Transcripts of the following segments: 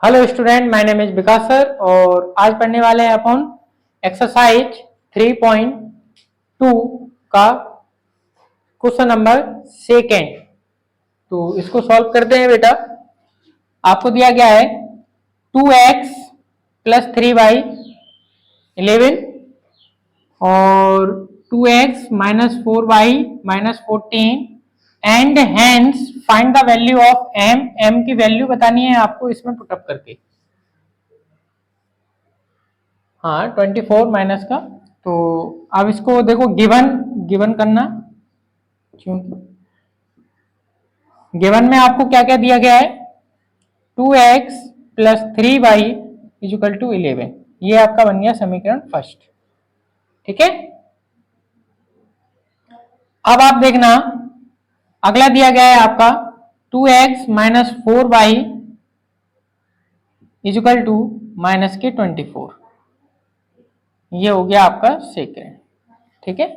Hello student, my name is Vikas sir और आज पढ़ने वाले हैं अपन एक्सरसाइज 3.2 का क्वेश्चन नंबर सेकेंड। तो इसको सॉल्व करते हैं बेटा। आपको दिया गया है 2x प्लस 3y 11 और 2x minus 4y minus 14 and hence find the value of m की वैल्यू बतानी है आपको इसमें पुटअप करके। हाँ 24 माइनस का। तो अब इसको देखो गिवन गिवन करना, क्योंकि गिवन में आपको क्या क्या दिया गया है 2x plus 3y is equal to 11। ये आपका बन गया समीकरण फर्स्ट। ठीक है, अब आप देखना अगला दिया गया है आपका 2x minus 4y is equal to minus के 24। ये हो गया आपका सेकेंड। ठीक है,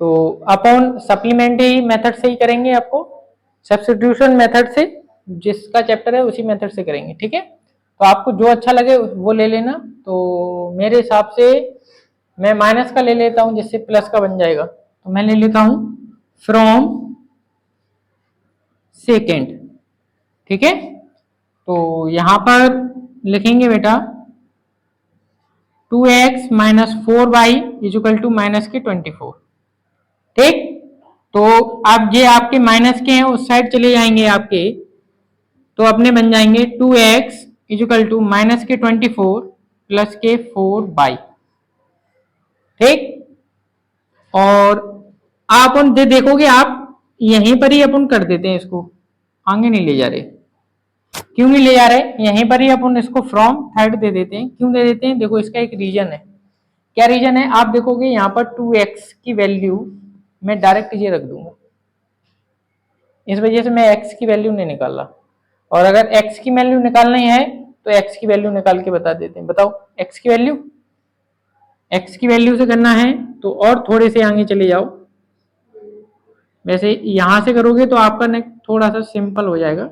तो अपन सप्लीमेंट्री मेथड से ही करेंगे, आपको सब्स्टिट्यूशन मेथड से जिसका चैप्टर है उसी मेथड से करेंगे। ठीक है, तो आपको जो अच्छा लगे वो ले लेना। तो मेरे हिसाब से मैं माइनस का ले लेता हूं जिससे प्लस का बन जाएगा। तो मैं ले लेता हूं फ्रॉम सेकेंड। ठीक है, तो यहां पर लिखेंगे बेटा 2x minus 4y is equal to minus के 24। ठीक, तो अब ये आपके माइनस के हैं उस साइड चले जाएंगे आपके, तो अपने बन जाएंगे 2x इजिकल टू माइनस के 24 प्लस के 4y। ठीक, और आप उन देखोगे आप यहीं पर ही अपन कर देते हैं, इसको आगे नहीं ले जा रहे। क्यों नहीं ले जा रहे, यहीं पर ही अपन इसको फ्रॉम थर्ड दे देते हैं। क्यों दे देते हैं, देखो इसका एक रीजन है। क्या रीजन है, आप देखोगे यहाँ पर 2x की वैल्यू मैं डायरेक्ट ये रख दूंगा, इस वजह से मैं x की वैल्यू नहीं निकाल रहा। और अगर x की वैल्यू निकालनी है तो x की वैल्यू निकाल के बता देते हैं। बताओ x की वैल्यू, x की वैल्यू से करना है तो और थोड़े से आगे चले जाओ। वैसे यहां से करोगे तो आपका थोड़ा सा सिंपल हो जाएगा।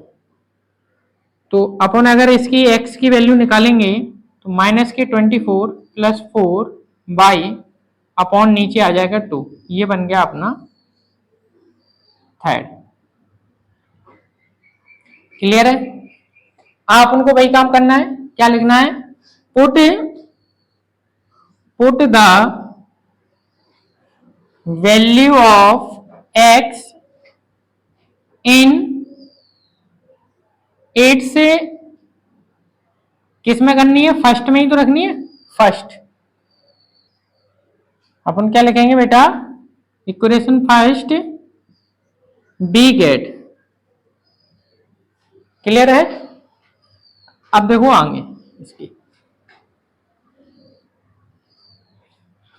तो अपन अगर इसकी x की वैल्यू निकालेंगे तो माइनस के 24 प्लस 4y अपॉन नीचे आ जाएगा 2। ये बन गया अपना थर्ड। क्लियर है, आप उनको वही काम करना है। क्या लिखना है, put the value of x इन 8 से किस में करनी है, फर्स्ट में ही तो रखनी है। फर्स्ट अपन क्या लिखेंगे बेटा, equation first we get. Clear है, अब देखो आगे इसकी,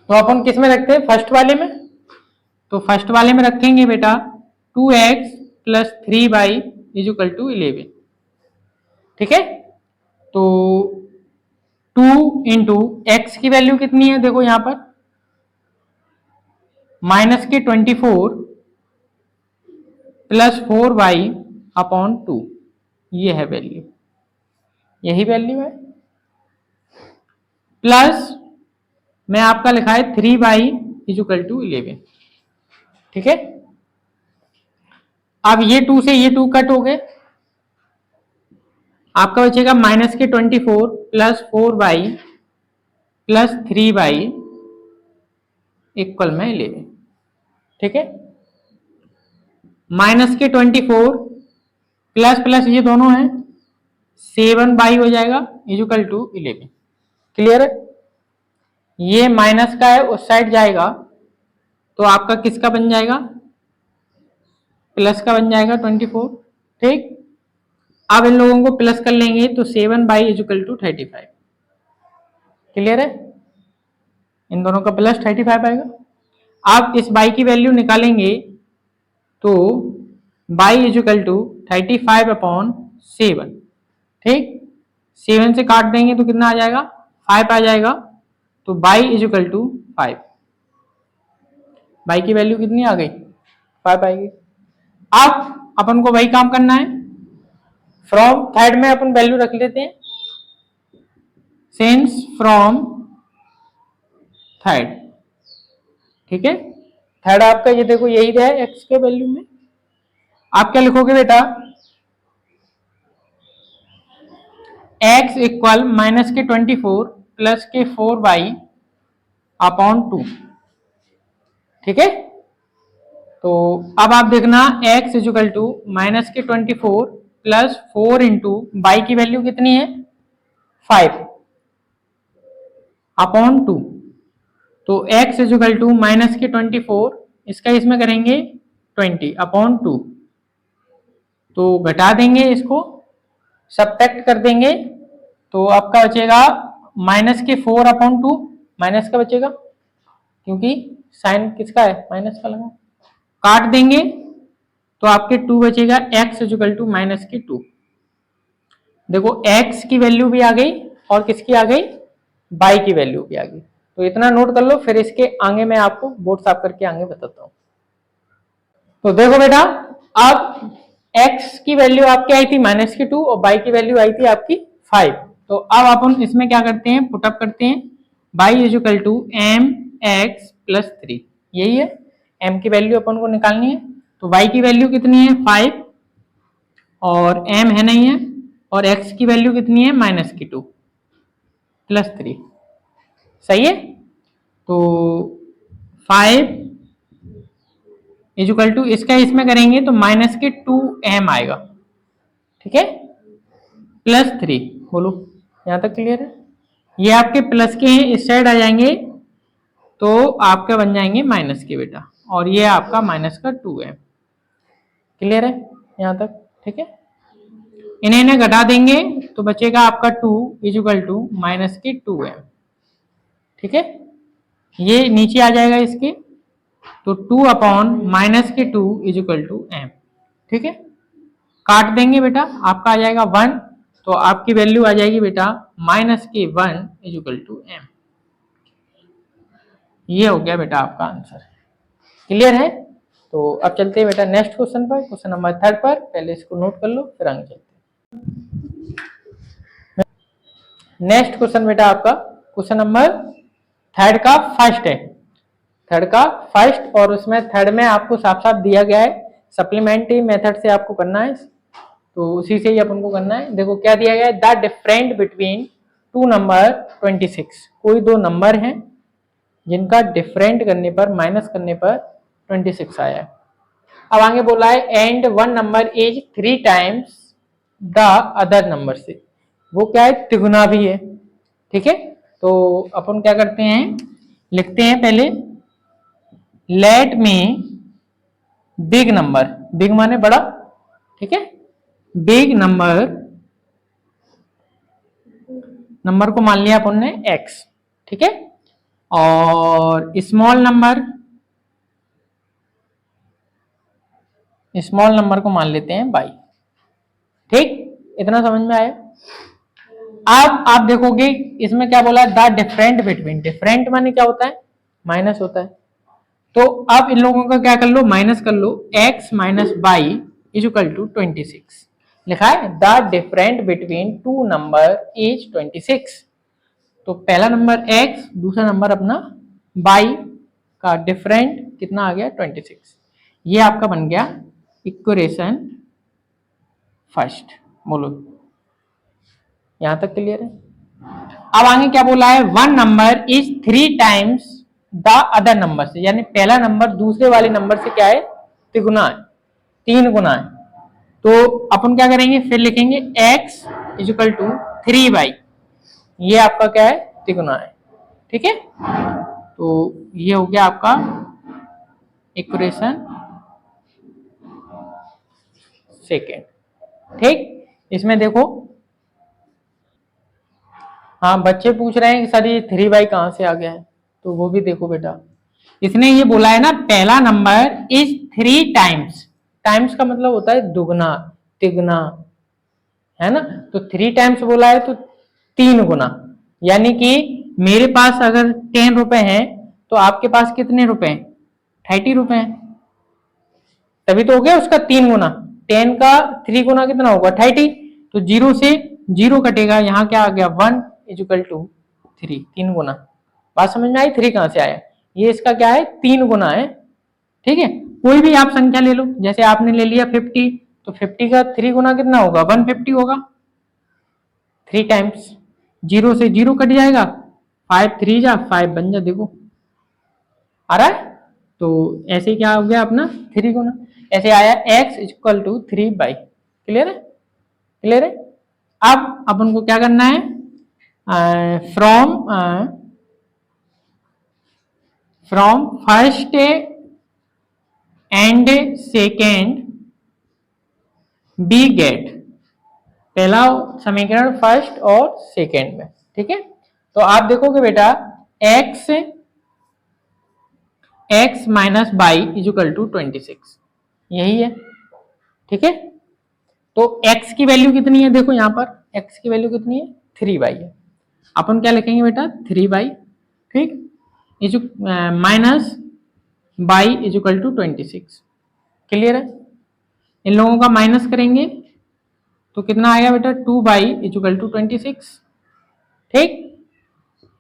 तो अपन किस में रखते हैं, फर्स्ट वाले में। तो फर्स्ट वाले में रखेंगे बेटा 2x plus 3y is equal to 11। ठीक है, तो 2 इंटू एक्स की वैल्यू कितनी है, देखो यहां पर माइनस के 24 प्लस 4y अपॉन 2। ये है वैल्यू, यही वैल्यू है। प्लस मैं आपका लिखा है 3y इजिकल टू 11। ठीक है, अब ये 2 से ये 2 कट हो गए, आपका बचेगा माइनस के 24 plus 4y plus 3y equal में 11। ठीक है, माइनस के 24 प्लस प्लस ये दोनों है 7y हो जाएगा इजिकल टू 11। क्लियर है, ये माइनस का है उस साइड जाएगा तो आपका किसका बन जाएगा, प्लस का बन जाएगा 24। ठीक, अब इन लोगों को प्लस कर लेंगे तो 7y इजिकल टू 35। क्लियर है, इन दोनों का प्लस 35 आएगा। आप इस y की वैल्यू निकालेंगे तो y इजिकल टू 35 अपॉन 7। ठीक, 7 से काट देंगे तो कितना आ जाएगा, 5 आ जाएगा। तो y इजिकल टू 5, y की वैल्यू कितनी आ गई, 5 आएगी। अब अपन को वही काम करना है, फ्रॉम थर्ड में अपन वैल्यू रख लेते हैं, सिंस फ्रॉम थर्ड, ठीक है। थर्ड आपका ये देखो यही है एक्स के वैल्यू में, आप क्या लिखोगे बेटा, x इक्वल माइनस के 24 प्लस के 4y अपॉन 2, ठीक है। तो अब आप देखना x इक्वल टू माइनस के 24 प्लस 4 इंटू बाई की वैल्यू कितनी है 5 अपॉन 2, तो x इक्वल टू माइनस के 24 इसका इसमें करेंगे 20 अपॉन 2, तो घटा देंगे इसको, सब्ट्रैक्ट कर देंगे, तो आपका बचेगा माइनस के 4 अपॉन 2, माइनस का बचेगा क्योंकि साइन किसका है माइनस का लगा, काट देंगे तो आपके 2 बचेगा, x इक्वल टू माइनस के 2। देखो x की वैल्यू भी आ गई और किसकी आ गई, y की वैल्यू भी आ गई। तो इतना नोट कर लो, फिर इसके आगे मैं आपको बोर्ड साफ करके आगे बताता हूँ। तो देखो बेटा, अब x की वैल्यू आपकी आई थी माइनस की 2 और y की वैल्यू आई थी आपकी 5। तो अब अपन इसमें क्या करते हैं, पुटअप करते हैं, y equal to M X plus 3, यही है m की वैल्यू अपन को निकालनी है। तो y की वैल्यू कितनी है 5 और m है नहीं है, और x की वैल्यू कितनी है माइनस की 2 प्लस 3, सही है। तो 5 इक्वल टू इसका इसमें करेंगे तो माइनस के 2m आएगा, ठीक है, प्लस 3, बोलो यहां तक क्लियर है। ये आपके प्लस के हैं, इस साइड आ जाएंगे तो आपके बन जाएंगे माइनस के बेटा, और ये आपका माइनस का 2m, क्लियर है यहां तक, ठीक है। इन्हें घटा देंगे तो बचेगा आपका 2 इक्वल टू माइनस के 2m, ठीक है। ये नीचे आ जाएगा इसके, तो 2 अपॉन माइनस के 2 इक्वल टू m, ठीक है। काट देंगे बेटा, आपका आ जाएगा 1, तो आपकी वैल्यू आ जाएगी बेटा माइनस के 1 इक्वल टू m। ये हो गया बेटा आपका आंसर, क्लियर है। तो अब चलते हैं बेटा नेक्स्ट क्वेश्चन पर, क्वेश्चन नंबर 3 पर, पहले इसको नोट कर लो फिर आगे चलते हैं। नेक्स्ट क्वेश्चन बेटा आपका क्वेश्चन नंबर 3 का फर्स्ट है, 3 का फर्स्ट, और उसमें 3 में आपको साफ साफ दिया गया है, सप्लीमेंट्री मेथड से आपको करना है, तो उसी से ही अपन को करना है। देखो क्या दिया गया है, the different between two number 26, कोई दो नंबर हैं जिनका डिफरेंट करने पर माइनस करने पर 26 आया है। अब आगे बोला है and one number is 3 times the other number से, वो क्या है तिगुना भी है, ठीक है। तो अपन क्या करते हैं, लिखते हैं पहले लेट में बिग नंबर, बिग माने बड़ा, ठीक है, बिग नंबर को मान लिया अपन ने x, ठीक है, और स्मॉल नंबर को मान लेते हैं y, ठीक, इतना समझ में आया। अब आप देखोगे इसमें क्या बोला है, द डिफरेंट बिटवीन, डिफरेंट माने क्या होता है माइनस होता है, तो अब इन लोगों का क्या कर लो माइनस कर लो, x minus Y equal to 26 लिखा है, the different between two number is 26। तो पहला नंबर x, दूसरा नंबर अपना y का डिफरेंट कितना आ गया 26, ये आपका बन गया इक्वेशन फर्स्ट, बोलो यहां तक क्लियर है। अब आगे क्या बोला है, one number is 3 times the other number से, यानी पहला नंबर दूसरे वाले नंबर से क्या है तिगुना है, 3 गुना है। तो अपन क्या करेंगे, फिर लिखेंगे x इक्वल टू 3y, ये आपका क्या है तिगुना है, ठीक है। तो ये हो गया आपका इक्वेशन सेकेंड, ठीक। इसमें देखो हाँ बच्चे पूछ रहे हैं कि सर ये 3y कहां से आ गया है, तो वो भी देखो बेटा, इसने ये बोला है ना पहला नंबर इज 3 टाइम्स, टाइम्स का मतलब होता है दुगना तिगुना, है ना, तो 3 टाइम्स बोला है तो 3 गुना, यानी कि मेरे पास अगर 10 रुपए हैं तो आपके पास कितने रुपए हैं 30 रुपए हैं, तभी तो हो गया उसका 3 गुना, 10 का 3 गुना कितना होगा 30, तो 0 से 0 कटेगा, यहाँ क्या आ गया 1 इक्वल टू 3, 3 गुना। बात समझ में आई? 3 कहाँ से आया? ये इसका क्या है 3 गुना है। ठीक है, कोई भी आप संख्या ले लो, जैसे आपने ले लिया 50, तो 50 का 3 गुना कितना होगा 150 होगा, 3 टाइम्स। 0 से 0 कट जाएगा, 5 3 जा 5 बन जा, देखो आ रहा है। तो ऐसे क्या हो गया अपना 3 गुना, ऐसे आया x इक्वल टू 3/। क्लियर है? क्लियर है? अब अपन को क्या करना है, from first and second we get, पहला समीकरण फर्स्ट और सेकेंड में। ठीक है, तो आप देखोगे बेटा x minus y equal to 26, यही है। ठीक है, तो x की वैल्यू कितनी है, देखो यहाँ पर x की वैल्यू कितनी है 3/। है, अपन क्या लिखेंगे बेटा 3/। ठीक, minus y equal to 26। Clear है? इन लोगों का माइनस करेंगे तो कितना आएगा बेटा 2/, इजिकल टू 26। ठीक,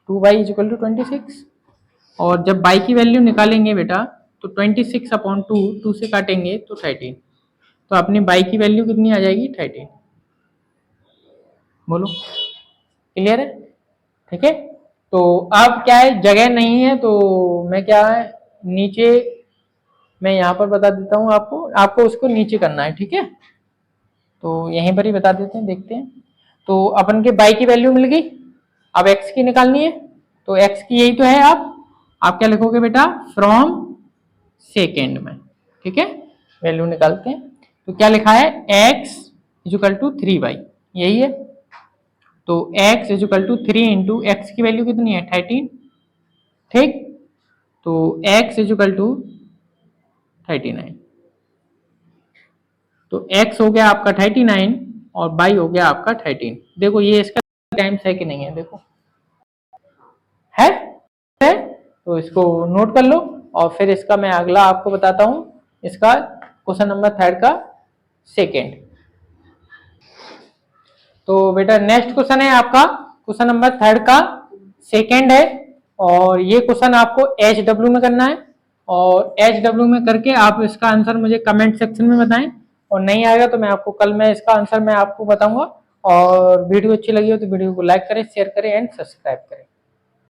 2/, इजिकल टू 26। और जब बाई की वैल्यू निकालेंगे बेटा तो 26/2, 2 से काटेंगे तो 13, तो अपनी बाई की वैल्यू कितनी आ जाएगी 13। बोलो क्लियर है? ठीक है, तो अब क्या है जगह नहीं है तो मैं क्या है नीचे, मैं यहाँ पर बता देता हूँ आपको, आपको उसको नीचे करना है। ठीक है, तो यहीं पर ही बता देते हैं, देखते हैं। तो अपन के बाई की वैल्यू मिल गई, अब एक्स की निकालनी है, तो एक्स की यही तो है। आप क्या लिखोगे बेटा फ्रॉम सेकेंड में। ठीक है, वैल्यू निकालते हैं, तो क्या लिखा है x इक्वल टू 3/, यही है। तो x equal to 3 into X की वैल्यू कितनी है 13। ठीक, तो x इक्वल टू 39, तो x हो गया आपका 39 और y हो गया आपका 13। देखो ये इसका टाइम्स है कि नहीं है, देखो है, तो इसको नोट कर लो और फिर इसका मैं अगला आपको बताता हूं, इसका क्वेश्चन नंबर 3 का सेकेंड। तो बेटा नेक्स्ट क्वेश्चन है आपका क्वेश्चन नंबर 3 का सेकेंड है, और ये क्वेश्चन आपको HW में करना है, और HW में करके आप इसका आंसर मुझे कमेंट सेक्शन में बताएं, और नहीं आएगा तो मैं आपको कल मैं इसका आंसर मैं आपको बताऊंगा। और वीडियो अच्छी लगी हो तो वीडियो को लाइक करें, शेयर करें एंड सब्सक्राइब करें।